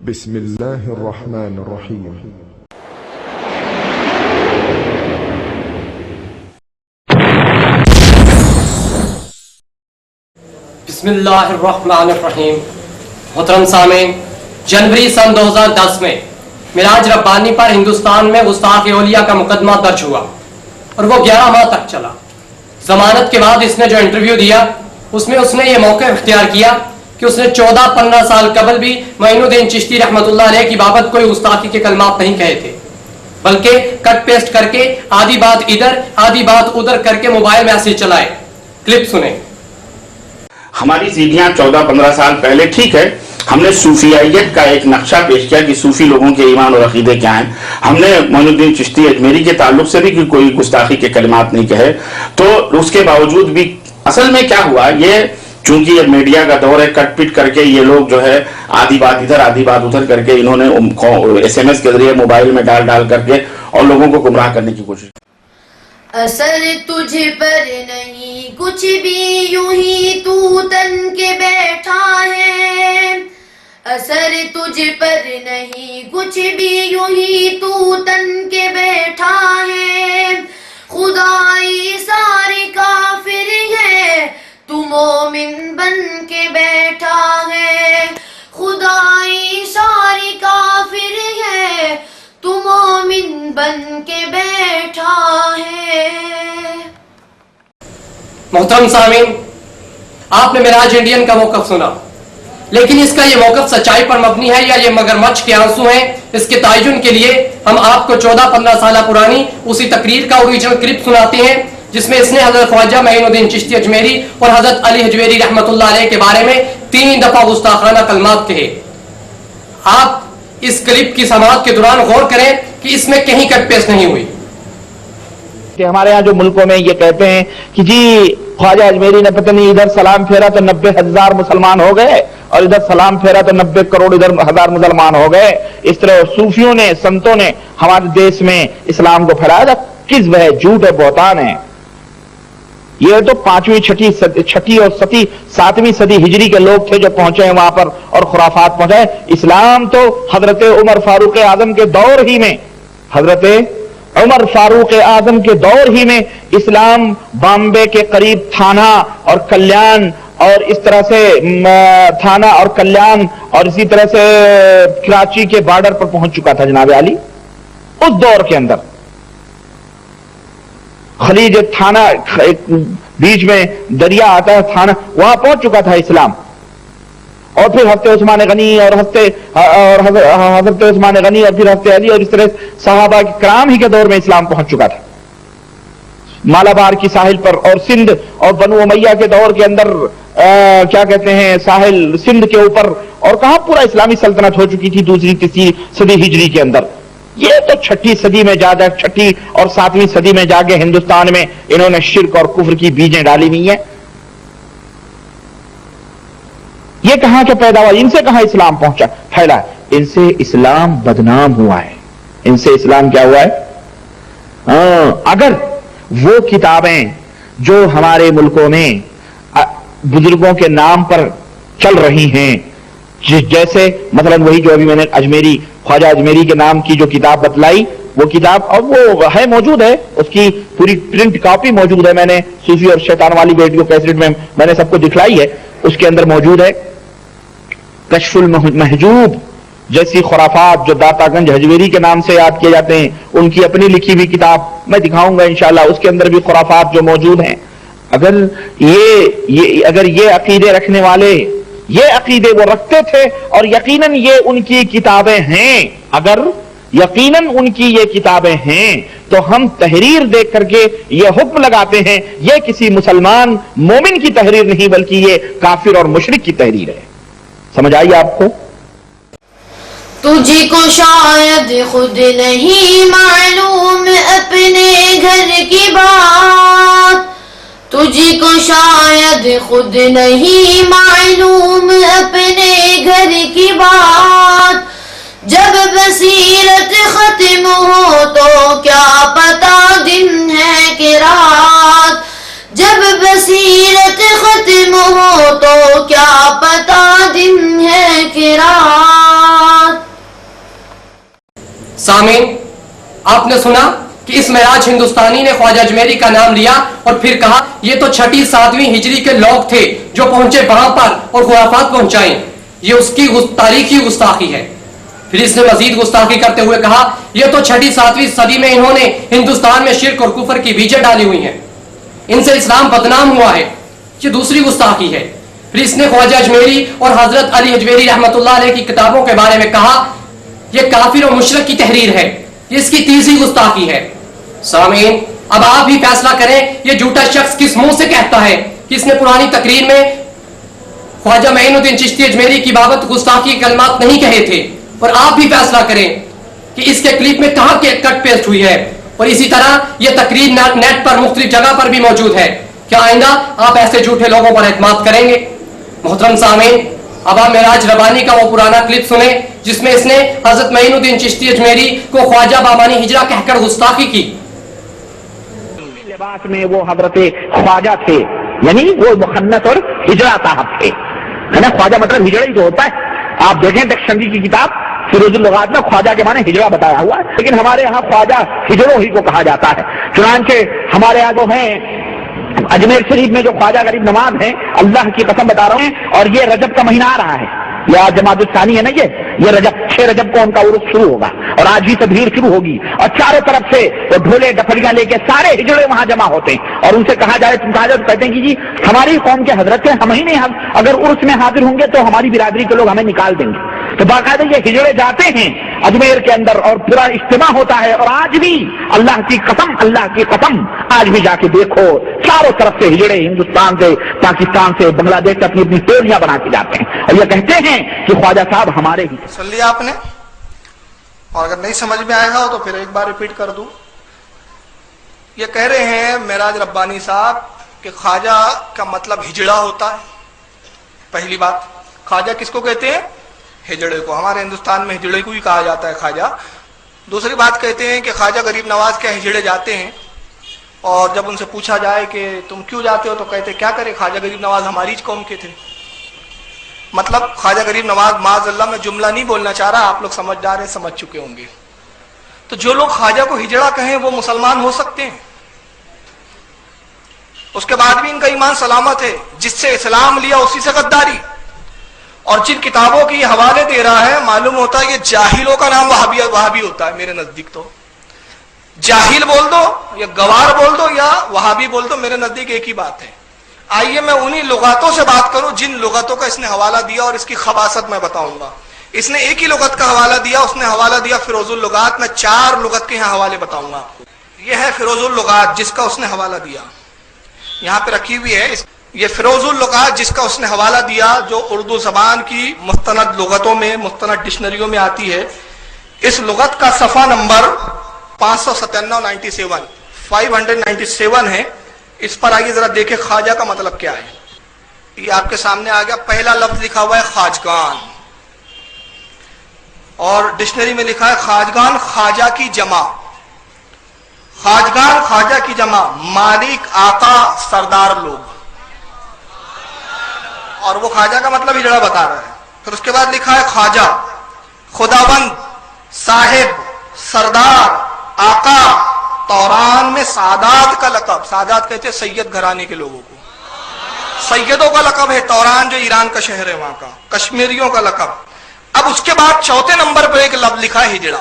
بسم الله الرحمن الرحيم. بسم اللہ الرحمن الرحیم. محترم سامعین، جنوری سن 2010 میں معراج ربانی پر ہندوستان میں گستاخ اولیاء کا مقدمہ درج ہوا اور وہ 11 ماہ تک چلا. ضمانت کے بعد اس نے جو انٹرویو دیا اس میں اس نے یہ موقع اختیار کیا کہ اس نے 14-15 سال قبل بھی معین الدین چشتی رحمۃ اللہ علیہ کی بابت کوئی گستاخی کے کلمات نہیں کہے تھے، بلکہ کٹ پیسٹ کر کے آدھی بات ادھر آدھی بات ادھر کر کے موبائل میں ایسے چلائے. کلپ سنیں. ہماری سیدھیاں 14-15 سال پہلے ٹھیک ہے، ہم نے صوفیائیت کا ایک نقشہ پیش کیا کہ صوفی لوگوں کے ایمان اور عقیدے کیا ہیں. ہم نے معین الدین چشتی اجمیری کے تعلق سے بھی کوئی گستاخی کے کلمات نہیں کہے، تو اس کے باوجود بھی اصل میں کیا ہوا، یہ چونکہ یہ میڈیا کا دور ہے، کٹ پٹ کر کے یہ لوگ جو ہے آدھی بات ادھر آدھی بات ادھر کر کے انہوں نے SMS کے ذریعے موبائل میں ڈال کر کے اور لوگوں کو گمراہ کرنے کی کوشش. اثر تجھ پر نہیں کچھ بھی، یوں ہی تو تن کے بیٹھا ہے. اثر تجھ پر نہیں کچھ بھی، یوں ہی تو تن کے بیٹھا ہے. خدائی سارے کافر ہے، تو مومن بن کے بیٹھا ہے. خدائی سارے کافر ہے، تو مومن بن کے بیٹھا ہے. محترم سامعین، آپ نے معراج انڈین کا موقف سنا، لیکن اس کا یہ موقف سچائی پر مبنی ہے یا یہ مگرمچھ کے آنسو ہیں؟ اس کے تعین کے لیے ہم آپ کو 14-15 سالہ پرانی اسی تقریر کا اوریجنل کلپ سناتے ہیں جس میں اس نے حضرت خواجہ معین الدین چشتی اجمیری اور حضرت علی حجویری رحمۃ اللہ علیہ کے بارے میں 3 دفعہ گستاخانہ کلمات کہے. آپ اس کلپ کی سماعت کے دوران غور کریں کہ اس میں کہیں کٹ پیسٹ نہیں ہوئی. کہ ہمارے ہاں جو ملکوں میں یہ کہتے ہیں کہ جی خواجہ اجمیری نے پتہ نہیں ادھر سلام پھیرا تو 90,000 مسلمان ہو گئے اور ادھر سلام پھیرا تو 90 کروڑ ادھر 1000 مسلمان ہو گئے. اس طرح صوفیوں نے، سنتوں نے ہمارے دیش میں اسلام کو پھیلایا تھا. کذب ہے، جھوٹ ہے، بہتان ہے. یہ تو 5ویں 6ٹھی اور 7ویں صدی ہجری کے لوگ تھے جو پہنچے ہیں وہاں پر اور خرافات پہنچائے. اسلام تو حضرت عمر فاروق اعظم کے دور ہی میں، حضرت عمر فاروق اعظم کے دور ہی میں اسلام بامبے کے قریب تھانہ اور کلیان اور اس طرح سے تھانہ اور کلیان اور اسی طرح سے کراچی کے بارڈر پر پہنچ چکا تھا. جناب علی اس دور کے اندر خلیج تھانہ، بیچ میں دریا آتا ہے تھانہ، وہاں پہنچ چکا تھا اسلام. اور پھر حضرت عثمان غنی اور حضرت عثمان غنی اور پھر حضرت علی اور اس طرح صحابہ کرام ہی کے دور میں اسلام پہنچ چکا تھا. مالابار کی ساحل پر اور سندھ اور بنو امیہ کے دور کے اندر کیا کہتے ہیں ساحل سندھ کے اوپر اور کہاں پورا اسلامی سلطنت ہو چکی تھی 2ری صدی ہجری کے اندر. یہ تو 6ٹھی صدی میں جا کر 6ٹھی اور 7ویں صدی میں جا کے ہندوستان میں انہوں نے شرک اور کفر کی بیجیں ڈالی ہوئی ہیں. یہ کہاں کے پیدا ہوا؟ ان سے کہاں اسلام پہنچا پھیلا؟ ان سے اسلام بدنام ہوا ہے. ان سے اسلام کیا ہوا ہے؟ اگر وہ کتابیں جو ہمارے ملکوں میں بزرگوں کے نام پر چل رہی ہیں، جیسے مثلا وہی جو ابھی میں نے اجمیری خواجہ اجمیری کے نام کی جو کتاب بتلائی، وہ کتاب اب وہ ہے موجود ہے، اس کی پوری پرنٹ کاپی موجود ہے. میں نے صوفی اور شیطان والی ویڈیو کیسٹ میں نے سب کو دکھلائی ہے. اس کے اندر موجود ہے کشف المحجوب جیسی خرافات جو داتا گنج حجویری کے نام سے یاد کیے جاتے ہیں، ان کی اپنی لکھی ہوئی کتاب میں دکھاؤں گا انشاءاللہ. اس کے اندر بھی خرافات جو موجود ہیں. اگر یہ عقیدے رکھنے والے یہ عقیدے وہ رکھتے تھے اور یقیناً یہ ان کی کتابیں ہیں، اگر یقیناً ان کی یہ کتابیں ہیں تو ہم تحریر دیکھ کر کے یہ حکم لگاتے ہیں یہ کسی مسلمان مومن کی تحریر نہیں بلکہ یہ کافر اور مشرک کی تحریر ہے. سمجھ آئی آپ کو؟ تجھ کو شاید خود نہیں معلوم اپنے گھر کی بات. تجھ کو شاید خود نہیں معلوم اپنے گھر کی بات. جب بصیرت ختم ہو تو کیا پتا دن ہے کہ رات. جب بصیرت ختم ہو تو کیا پتا دن ہے کہ رات. सामीन, आपने सुना कि इस मेराज हिंदुस्तानी ने ख्वाजा अजमेरी का नाम लिया और फिर कहा ये तो 6वीं 7वीं हिजरी के लोग थे जो पहुंचे वहां पर और खुराफात पहुंचाई, ये उसकी तारीखी गुस्ताखी है। फिर इसने मजीद गुस्ताखी करते हुए कहा ये तो 6वीं 7वीं सदी में इन्होंने हिंदुस्तान में शिर्क और कुफर की बीजें डाली हुई हैं, इनसे इस्लाम बदनाम हुआ है, ये दूसरी गुस्ताखी है। फिर इसने ख्वाजा अजमेरी और हजरत अली अजमेरी रहमतुल्लाह अलैह की किताबों के बारे में कहा यह काफिर और मुशरिक की तहरीर है, ये इसकी तीसरी गुस्ताखी है। सामीन, अब आप ही फैसला करें ये झूठा शख्स किस मुंह से कहता है कि इसने पुरानी तकरीर में ख्वाजा मोइनुद्दीन चिश्ती अजमेरी की बाबत गुस्ताखी के कलमात नहीं कहे थे, और आप भी फैसला करें कि इसके क्लिप में कहां के कट पेस्ट हुई है, और इसी तरह यह तकरीर नेट पर मुख्तलिफ जगह पर भी मौजूद है। क्या आइंदा आप ऐसे झूठे लोगों पर एतमाद करेंगे? मोहतरम सामीन, अब आप मेराज रब्बानी का वो पुराना क्लिप सुने जिसमें इसने हजरत मोइनुद्दीन चिश्ती अजमेरी को ख्वाजा बाबानी हिजरा कहकर गुस्ताखी की। लिबास में वो हजरत ख्वाजा थे, यानी वो मुखन्नस और हिजरा साहब थे, है ना। ख्वाजा मतलब हिजड़ा ही तो होता है। आप देखें डिक्शनरी की किताब फिरोजुल लुगात में ख्वाजा के माने हिजड़ा बताया हुआ है, लेकिन हमारे यहाँ ख्वाजा हिजड़ों ही को कहा जाता है। चुनांचे हमारे यहाँ जो है अजमेर शरीफ में जो ख्वाजा गरीब नवाज हैं, अल्लाह की कसम बता रहा हूँ, और ये रजब का महीना आ रहा है, या जमातुस्सानी है ना, ये रजब 6 रजब को उनका उर्स शुरू होगा और आज ही से भीड़ शुरू होगी, और चारों तरफ से वो ढोले डफरियां लेके सारे हिजड़े वहां जमा होते हैं, और उनसे कहा जाए तुम कहा जाए तो कहते हैं कि जी हमारी कौम के हजरत हैं, हम ही नहीं, अगर उर्स में हाजिर होंगे तो हमारी बिरादरी के लोग हमें निकाल देंगे। तो बाकायदा ये हिजड़े जाते हैं अजमेर के अंदर और पूरा इज्तिमा होता है, और आज भी अल्लाह की कसम आज भी जाके देखो चारों तरफ से हिजड़े हिंदुस्तान से, पाकिस्तान से, बांग्लादेश से अपनी अपनी टोलियां बना के जाते हैं, और ये कहते हैं कि ख्वाजा साहब हमारे ही। सुन लिया आपने, और अगर नहीं समझ में आएगा हो तो फिर एक बार रिपीट कर दूं। ये कह रहे हैं मेराज रब्बानी साहब कि ख्वाजा का मतलब हिजड़ा होता है। पहली बात, ख्वाजा किसको कहते हैं? हिजड़े को। हमारे हिंदुस्तान में हिजड़े को ही कहा जाता है ख्वाजा। दूसरी बात कहते हैं कि ख्वाजा गरीब नवाज के हिजड़े जाते हैं, और जब उनसे पूछा जाए कि तुम क्यों जाते हो तो कहते क्या करें, ख्वाजा गरीब नवाज हमारी कौम के थे। मतलब ख्वाजा गरीब नवाज माज़अल्लाह में जुमला नहीं बोलना चाह रहा, आप लोग समझदार हैं, समझ चुके होंगे। तो जो लोग ख्वाजा को हिजड़ा कहें वो मुसलमान हो सकते हैं, उसके बाद भी इनका ईमान सलामत है। जिससे इस्लाम लिया उसी से गद्दारी, और जिन किताबों की हवाले दे रहा है मालूम होता है ये जाहिलों का नाम वहाबी होता है। मेरे नजदीक तो जाहिल बोल दो या गवार बोल दो या वहाबी बोल दो, मेरे नजदीक एक ही बात है। आइए मैं उन्हीं लुगातों से बात करूं जिन लुगातों का इसने हवाला दिया, और इसकी खबासत मैं बताऊंगा। इसने एक ही लुगत का हवाला दिया, उसने हवाला दिया फिरोजुल लुगात। मैं 4 लुगत के यहाँ हवाले बताऊंगा आपको। यह है फिरोजुल लुगात जिसका उसने हवाला दिया, यहाँ पे रखी हुई है। ये फिरोजुल लुगात जिसका उसने हवाला दिया, जो उर्दू जबान की मुस्तनद लुगतों में, मुस्तनद डिक्शनरियों में आती है। इस लुगत का सफा नंबर 597 597 है। इस पर आइए जरा देखें ख्वाजा का मतलब क्या है। ये आपके सामने आ गया। पहला लफ्ज लिखा हुआ है खाजगान, और डिक्शनरी में लिखा है खाजगान ख्वाजा की जमा। खाजगान ख्वाजा की जमा, मालिक, आका, सरदार लोग, और वो ख्वाजा का मतलब हिजड़ा बता रहा है। फिर उसके बाद लिखा है ख्वाजा, खुदाबंद, साहिब, सरदार, आका, तौरान में सादात का लकब। सादात कहते हैं सैयद घराने के लोगों को, सैयदों का लकब है। तौरान जो ईरान का शहर है वहां का, कश्मीरियों का लकब। अब उसके बाद चौथे नंबर पर एक लफ्ज लिखा है हिजड़ा।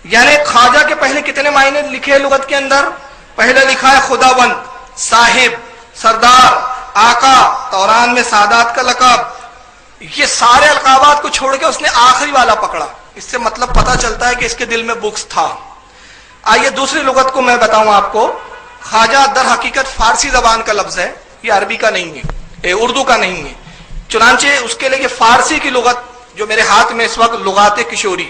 यानी ख्वाजा के पहले कितने मायने लिखे हैं लुगत के अंदर? पहले लिखा है खुदाबंद, साहिब, सरदार, आका, तौरान में सादात का लकब। ये सारे अलकाबात को छोड़ के उसने आखिरी वाला पकड़ा। इससे मतलब पता चलता है कि इसके दिल में बुक्स था। आइए दूसरी लुगत को मैं बताऊं आपको। ख्वाजा दर हकीकत फारसी जबान का लफ्ज है, ये अरबी का नहीं है, उर्दू का नहीं है। चुनांचे उसके लिए फारसी की लुगत जो मेरे हाथ में इस वक्त लुगाते किशोरी,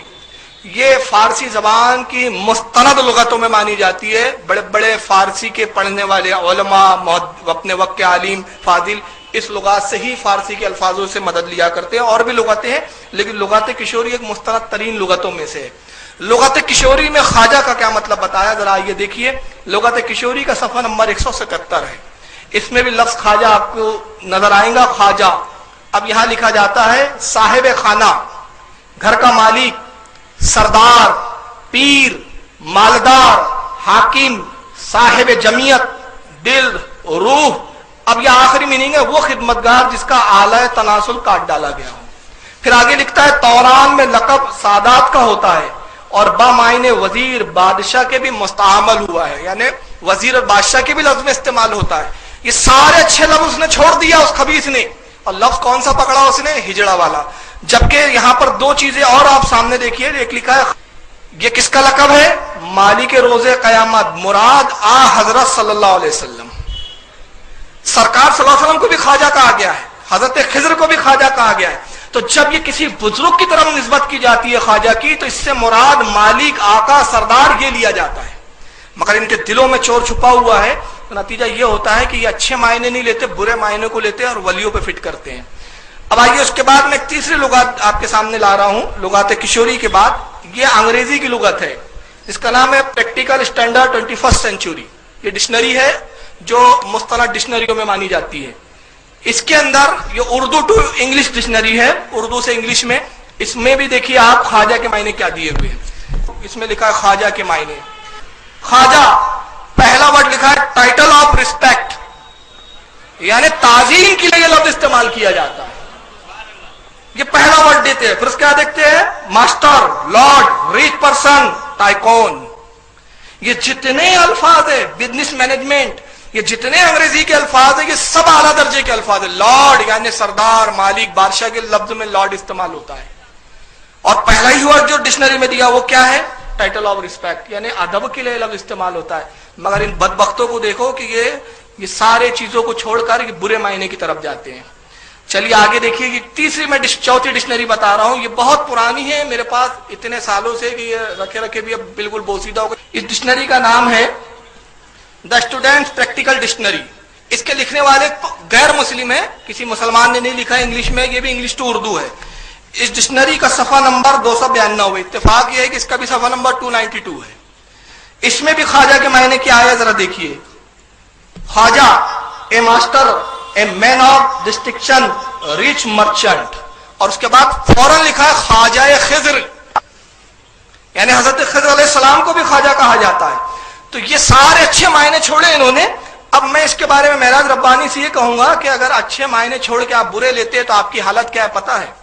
ये फारसी जबान की मुस्तनद लुगतों में मानी जाती है। बड़े बड़े फारसी के पढ़ने वाले उलमा, अपने वक्त के आलिम फादिल इस लुगात से ही फारसी के अल्फाजों से मदद लिया करते हैं। और भी लुगातें हैं, लेकिन लुगाते किशोरी एक मुस्तनद तरीन लुगतों में से है। लुगाते किशोरी में ख्वाजा का क्या मतलब बताया, जरा ये देखिए। लुगाते किशोरी का सफा नंबर 177 है। इसमें भी लफ्ज ख्वाजा आपको नजर आएगा। ख्वाजा, अब यहां लिखा जाता है साहिब खाना, घर का मालिक, सरदार, पीर, मालदार, हाकिम, साहिब जमीयत, दिल, रूह। अब यह आखिरी मीनिंग है, वो खिदमतगार जिसका आला तनासुल काट डाला गया हो। फिर आगे लिखता है तौरान में लक़ब सादात का होता है और बामायने वजीर बादशाह के भी मुस्तआमल हुआ है, यानी वजीर और बादशाह के भी लफ्ज में इस्तेमाल होता है। ये सारे अच्छे लफ्ज उसने छोड़ दिया उस खबीस ने, और लफ्ज कौन सा पकड़ा उसने? हिजड़ा वाला। जबकि यहां पर दो चीजें और आप सामने देखिए, एक लिखा है ये किसका लक़ब है? मालिक रोजे कयामत, मुराद आ हजरत सल्लल्लाहु अलैहि वसल्लम। सरकार सल्लल्लाहु अलैहि वसल्लम को भी ख्वाजा कहा गया है, हजरत खिजर को भी ख्वाजा कहा गया है। तो जब ये किसी बुजुर्ग की तरफ निस्बत की जाती है ख्वाजा की, तो इससे मुराद मालिक, आका, सरदार ये लिया जाता है। मगर इनके दिलों में चोर छुपा हुआ है, तो नतीजा ये होता है कि ये अच्छे मायने नहीं लेते, बुरे मायने को लेते हैं और वलियों पे फिट करते हैं। अब आइए उसके बाद मैं एक तीसरी लुगात आपके सामने ला रहा हूं, लुगात किशोरी के बाद। ये अंग्रेजी की लुगत है, इसका नाम है प्रैक्टिकल स्टैंडर्ड 21st सेंचुरी। ये डिक्शनरी है जो मुस्तलह डिक्शनरियों में मानी जाती है। इसके अंदर ये उर्दू टू इंग्लिश डिक्शनरी है, उर्दू से इंग्लिश में। इसमें भी देखिए आप ख्वाजा के मायने क्या दिए हुए हैं। इसमें लिखा है ख्वाजा के मायने। ख्वाजा, पहला वर्ड लिखा है टाइटल ऑफ रिस्पेक्ट, यानी ताजीम के लिए यह लफ्ज इस्तेमाल किया जाता है। ये पहला वर्ड देते हैं। फिर उसके बाद देखते हैं master, Lord, rich person, tycoon. ये जितने अल्फाज है, बिजनेस मैनेजमेंट, ये जितने अंग्रेजी के अल्फाज है, ये सब आला दर्जे के अल्फाज है। लॉर्ड यानी सरदार, मालिक, बादशाह के लफ्ज में लॉर्ड इस्तेमाल होता है। और पहला ही वर्ड जो डिक्शनरी में दिया वो क्या है? टाइटल ऑफ रिस्पेक्ट, यानी अदब के लिए लफ्ज इस्तेमाल होता है। मगर इन बदबख्तों को देखो कि ये सारे चीजों को छोड़कर ये बुरे मायने की तरफ जाते हैं। चलिए आगे देखिए, ये तीसरी मैं चौथी डिक्शनरी बता रहा हूं। ये बहुत पुरानी है, मेरे पास इतने सालों से कि ये रखे रखे भी अब बिल्कुल बोसीदा हो गई। इस डिक्शनरी का नाम है द स्टूडेंट्स प्रैक्टिकल डिक्शनरी। इसके लिखने वाले गैर मुस्लिम है, किसी मुसलमान ने नहीं लिखा है इंग्लिश में, ये भी इंग्लिश टू उर्दू है। इस डिक्शनरी का सफा नंबर 292 है। इत्तेफाक ये है कि इसका भी सफा नंबर 292 है। इसमें भी ख्वाजा के मायने क्या आया जरा देखिए। Khwaja, a master, a man of distinction, rich merchant. और उसके बाद फौरन लिखा है ख्वाजा खिजर, यानी हजरत खिजर अलैहिस्सलाम को भी ख्वाजा कहा जाता है। तो ये सारे अच्छे मायने छोड़े इन्होंने। अब मैं इसके बारे में महराज रब्बानी से ये कहूंगा कि अगर अच्छे मायने छोड़ के आप बुरे लेते हैं तो आपकी हालत क्या है पता है?